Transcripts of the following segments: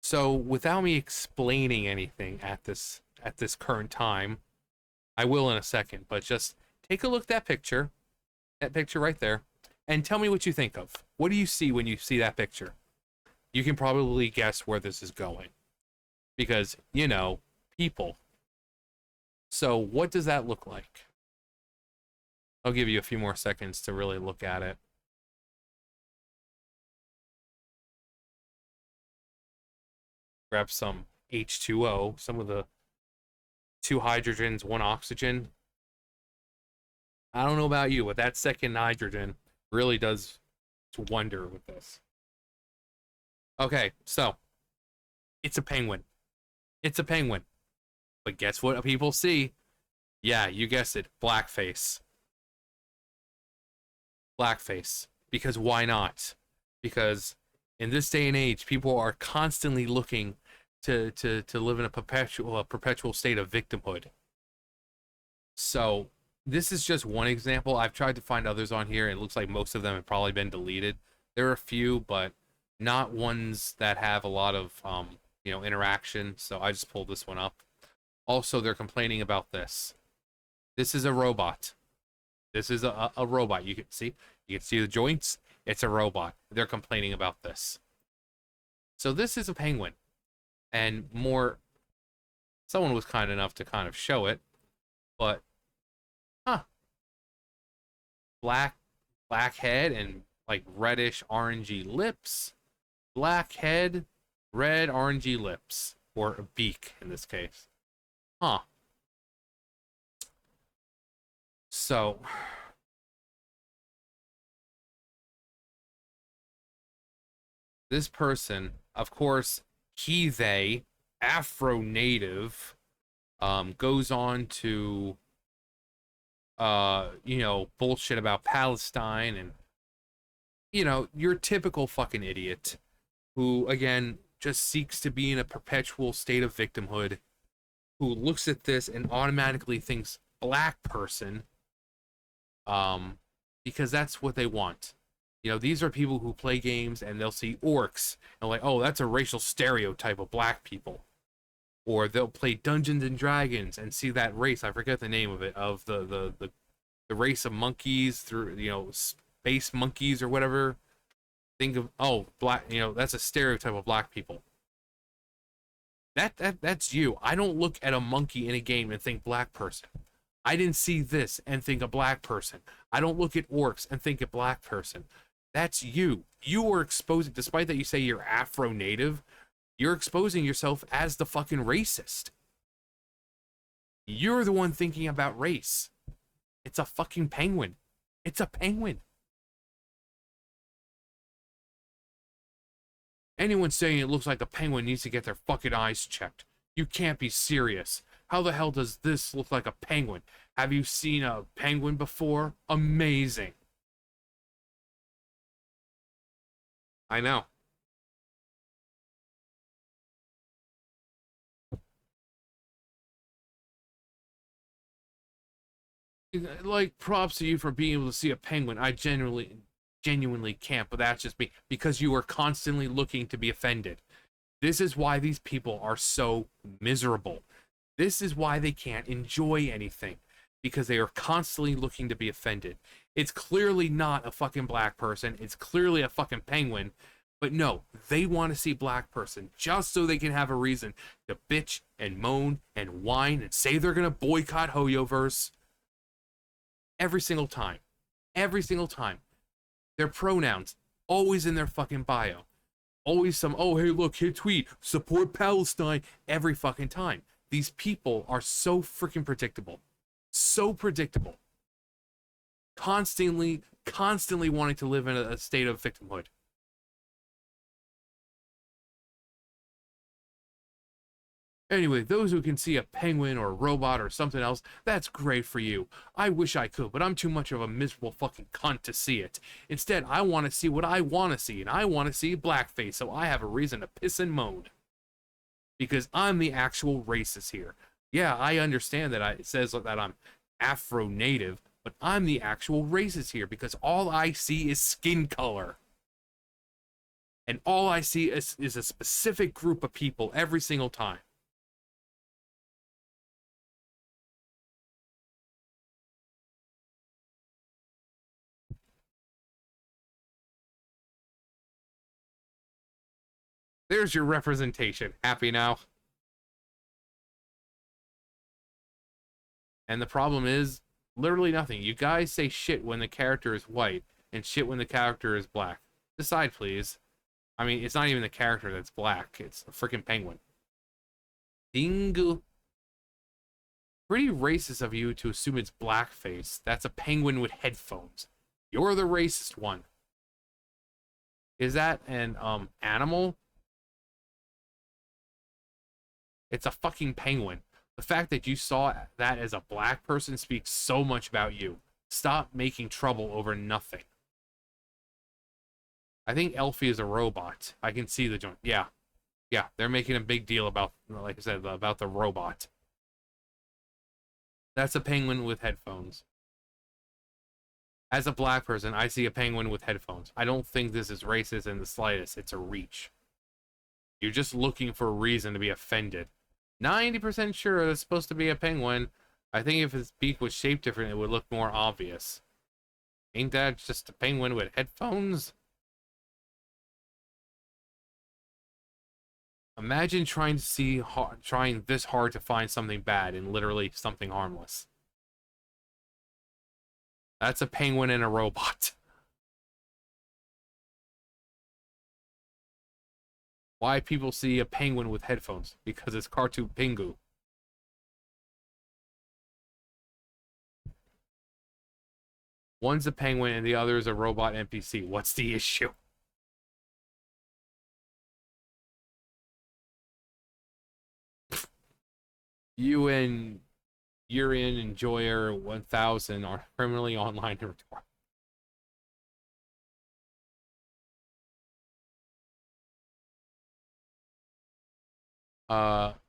So without me explaining anything at this current time, I will in a second, but just take a look at that picture right there, and tell me what you think of. What do you see when you see that picture? You can probably guess where this is going because, people. So what does that look like? I'll give you a few more seconds to really look at it. Grab some H2O, some of the two hydrogens, one oxygen. I don't know about you, but that second hydrogen really does wonder with this. Okay, so it's a penguin. It's a penguin. But guess what people see? Yeah, you guessed it. Blackface. Blackface. Because why not? Because in this day and age, people are constantly looking to live in a perpetual state of victimhood. So this is just one example. I've tried to find others on here, and it looks like most of them have probably been deleted. There are a few, but not ones that have a lot of interaction. So I just pulled this one up. Also, they're complaining about this. This is a robot. This is a robot. You can see the joints. It's a robot. They're complaining about this. So this is a penguin, and more. Someone was kind enough to kind of show it, but black head and like reddish orangey lips. Black head, red orangey lips, or a beak in this case. Huh. So this person, of course, they Afro native, goes on to bullshit about Palestine and your typical fucking idiot who again just seeks to be in a perpetual state of victimhood, who looks at this and automatically thinks black person, because that's what they want. These are people who play games and they'll see orcs and like, oh, that's a racial stereotype of black people. Or they'll play Dungeons and Dragons and see that race. I forget the name of it, of the race of monkeys through space monkeys or whatever. Think of, oh, black, that's a stereotype of black people. That's you. I don't look at a monkey in a game and think black person. I didn't see this and think a black person. I don't look at orcs and think a black person. That's you. You are exposing, despite that you say you're Afro native, you're exposing yourself as the fucking racist. You're the one thinking about race. It's a fucking penguin. It's a penguin. Anyone saying it looks like a penguin needs to get their fucking eyes checked. You can't be serious. How the hell does this look like a penguin? Have you seen a penguin before? Amazing. I know. Like, props to you for being able to see a penguin. I genuinely can't, but that's just me. Because you are constantly looking to be offended. This is why these people are so miserable. This is why they can't enjoy anything. Because they are constantly looking to be offended. It's clearly not a fucking black person. It's clearly a fucking penguin. But no, they want to see black person just so they can have a reason to bitch and moan and whine and say they're going to boycott Hoyoverse. Every single time. Every single time. Their pronouns, always in their fucking bio. Always some, oh, hey, look, hit tweet, support Palestine, every fucking time. These people are so freaking predictable. So predictable. Constantly wanting to live in a state of victimhood. Anyway, those who can see a penguin or a robot or something else, that's great for you. I wish I could, but I'm too much of a miserable fucking cunt to see it. Instead, I want to see what I want to see, and I want to see blackface, so I have a reason to piss and moan. Because I'm the actual racist here. Yeah, I understand that it says that I'm Afro-native, but I'm the actual racist here because all I see is skin color. And all I see is a specific group of people every single time. There's your representation. Happy now? And the problem is literally nothing. You guys say shit when the character is white and shit when the character is black. Decide, please. I mean, it's not even the character that's black. It's a freaking penguin. Dingle. Pretty racist of you to assume it's Blackface. That's a penguin with headphones. You're the racist one. Is that an animal? It's a fucking penguin. The fact that you saw that as a black person speaks so much about you. Stop making trouble over nothing. I think Elfie is a robot. I can see the joint. Yeah. Yeah, they're making a big deal about, like I said, about the robot. That's a penguin with headphones. As a black person, I see a penguin with headphones. I don't think this is racist in the slightest. It's a reach. You're just looking for a reason to be offended. 90% sure it's supposed to be a penguin. I think if his beak was shaped different, it would look more obvious. Ain't that just a penguin with headphones? Imagine trying this hard to find something bad in literally something harmless. That's a penguin and a robot. Why people see a penguin with headphones? Because it's Cartoon Pingu. One's a penguin and the other is a robot NPC. What's the issue? You and Urian Enjoyer 1000 are criminally online and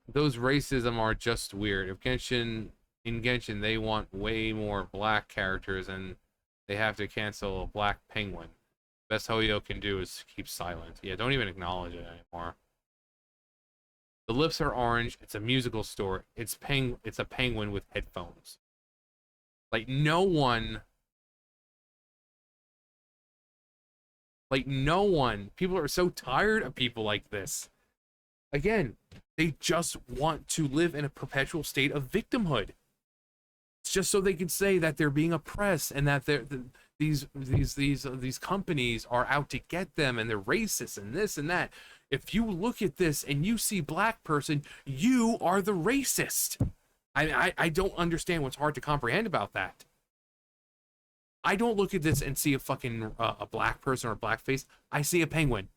those racism are just weird. If in Genshin they want way more black characters and they have to cancel a black penguin. Best Hoyo can do is keep silent. Yeah, don't even acknowledge it anymore. The lips are orange. It's a musical store. It's a penguin with headphones. Like no one. People are so tired of people like this. Again, they just want to live in a perpetual state of victimhood. It's just so they can say that they're being oppressed and that these companies are out to get them and they're racist and this and that. If you look at this and you see black person, you are the racist. I don't understand what's hard to comprehend about that. I don't look at this and see a fucking a black person or a black face. I see a penguin.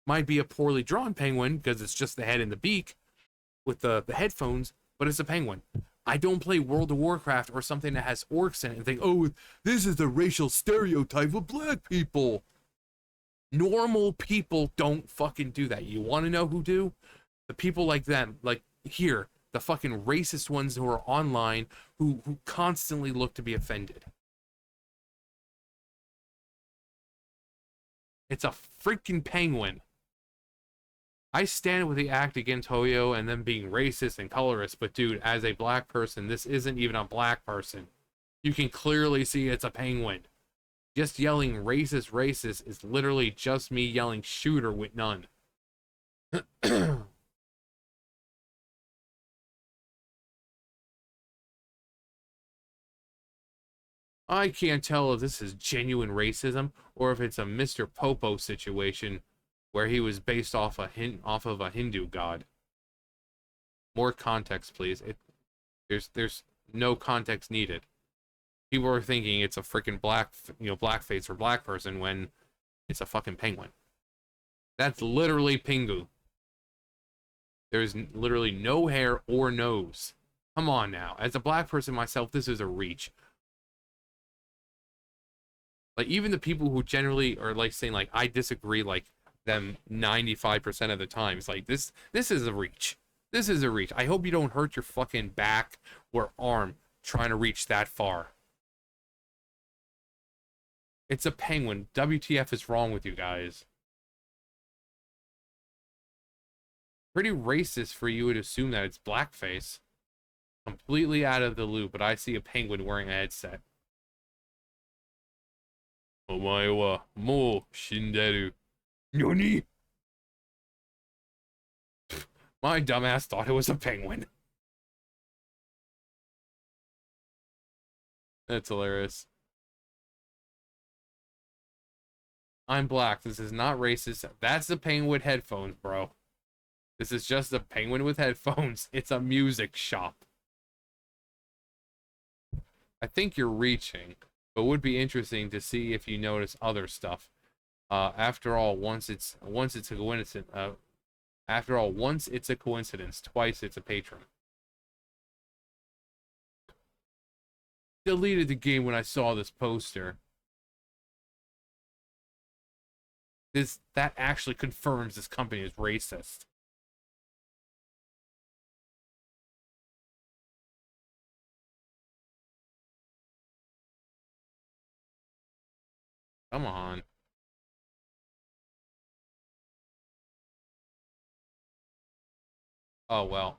Might be a poorly drawn penguin because it's just the head and the beak with the headphones, but it's a penguin. I don't play World of Warcraft or something that has orcs in it and think, oh, this is the racial stereotype of black people. Normal people don't fucking do that. You want to know who do? The people like them, like here, the fucking racist ones who are online who constantly look to be offended. It's a freaking penguin. I stand with the act against Hoyo and them being racist and colorist, but dude, as a black person, this isn't even a black person. You can clearly see it's a penguin. Just yelling racist, racist is literally just me yelling shooter with none. I can't tell if this is genuine racism or if it's a Mr. Popo situation where he was based off of a Hindu god. More context, please. There's no context needed. People are thinking it's a freaking blackface or black person when it's a fucking penguin. That's literally Pingu. There's literally no hair or nose. Come on now. As a black person myself, this is a reach. Like, even the people who generally are, like, saying, like, I disagree, like, them 95% of the time. It's like, this is a reach. This is a reach. I hope you don't hurt your fucking back or arm trying to reach that far. It's a penguin. WTF is wrong with you guys? Pretty racist for you to assume that it's blackface. Completely out of the loop, but I see a penguin wearing a headset. Omae wa mou shinderu. Nani? My dumbass thought it was a penguin. That's hilarious. I'm black. This is not racist. That's the penguin with headphones, bro. This is just a penguin with headphones. It's a music shop. I think you're reaching, but it would be interesting to see if you notice other stuff. After all, once it's a coincidence. After all, once it's a coincidence, twice it's a patron. Deleted the game when I saw this poster. That actually confirms this company is racist. Come on. Oh well.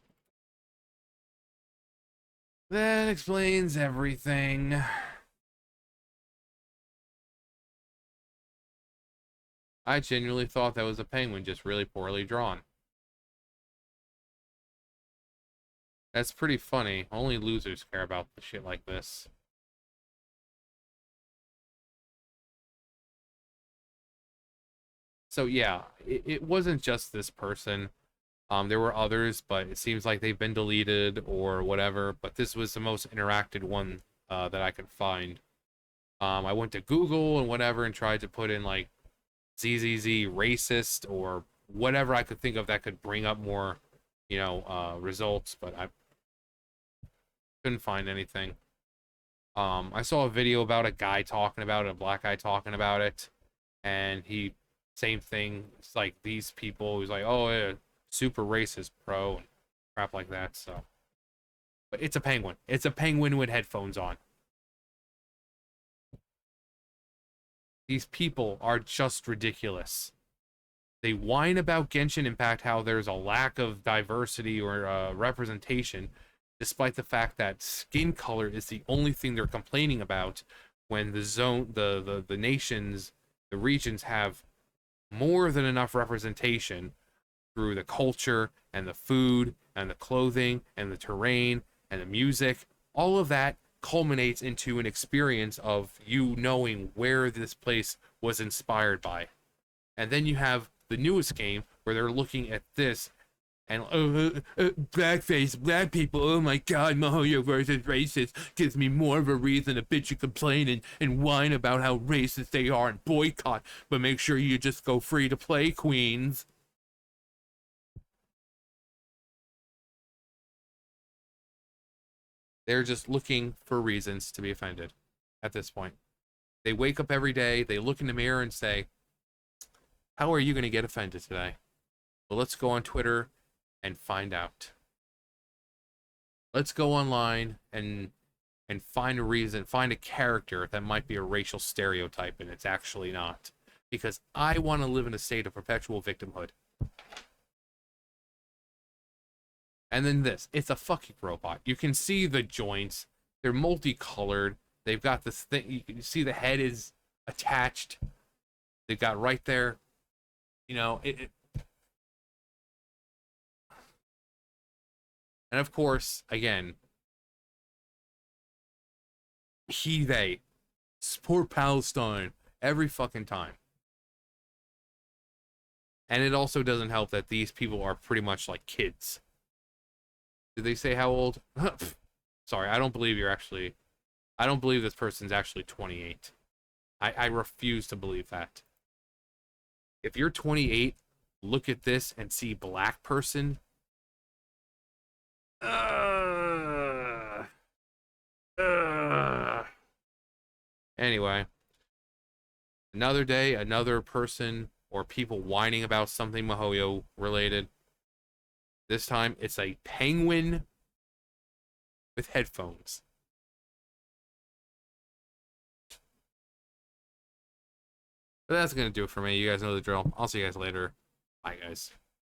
That explains everything. I genuinely thought that was a penguin, just really poorly drawn. That's pretty funny. Only losers care about the shit like this. So yeah, it wasn't just this person. There were others, but it seems like they've been deleted or whatever. But this was the most interacted one that I could find. I went to Google and whatever and tried to put in like ZZZ racist or whatever I could think of that could bring up more, results, but I couldn't find anything. I saw a video about a guy talking about it, a black guy talking about it, and same thing. It's like these people. He's like, oh, yeah, super racist, bro, and crap like that. So, but it's a penguin. It's a penguin with headphones on. These people are just ridiculous. They whine about Genshin Impact, how there's a lack of diversity or representation, despite the fact that skin color is the only thing they're complaining about when the nations, the regions have more than enough representation through the culture and the food and the clothing and the terrain and the music. All of that culminates into an experience of you knowing where this place was inspired by. And then you have the newest game where they're looking at this and blackface, black people, oh my god, Mahoyo versus racist gives me more of a reason to bitch and complain and whine about how racist they are and boycott, but make sure you just go free to play, queens. They're just looking for reasons to be offended at this point. They wake up every day, they look in the mirror and say, how are you going to get offended today? Well, let's go on Twitter and find out. Let's go online and find a reason, find a character that might be a racial stereotype, and it's actually not. Because I want to live in a state of perpetual victimhood. And then this, it's a fucking robot. You can see the joints. They're multicolored. They've got this thing, you can see the head is attached. They've got right there, and of course, again, they support Palestine every fucking time. And it also doesn't help that these people are pretty much like kids. Did they say how old? Sorry, I don't believe this person's actually 28. I refuse to believe that. If you're 28, look at this and see black person. Anyway, another day, another person or people whining about something Mihoyo related. This time, it's a penguin with headphones. But that's going to do it for me. You guys know the drill. I'll see you guys later. Bye, guys.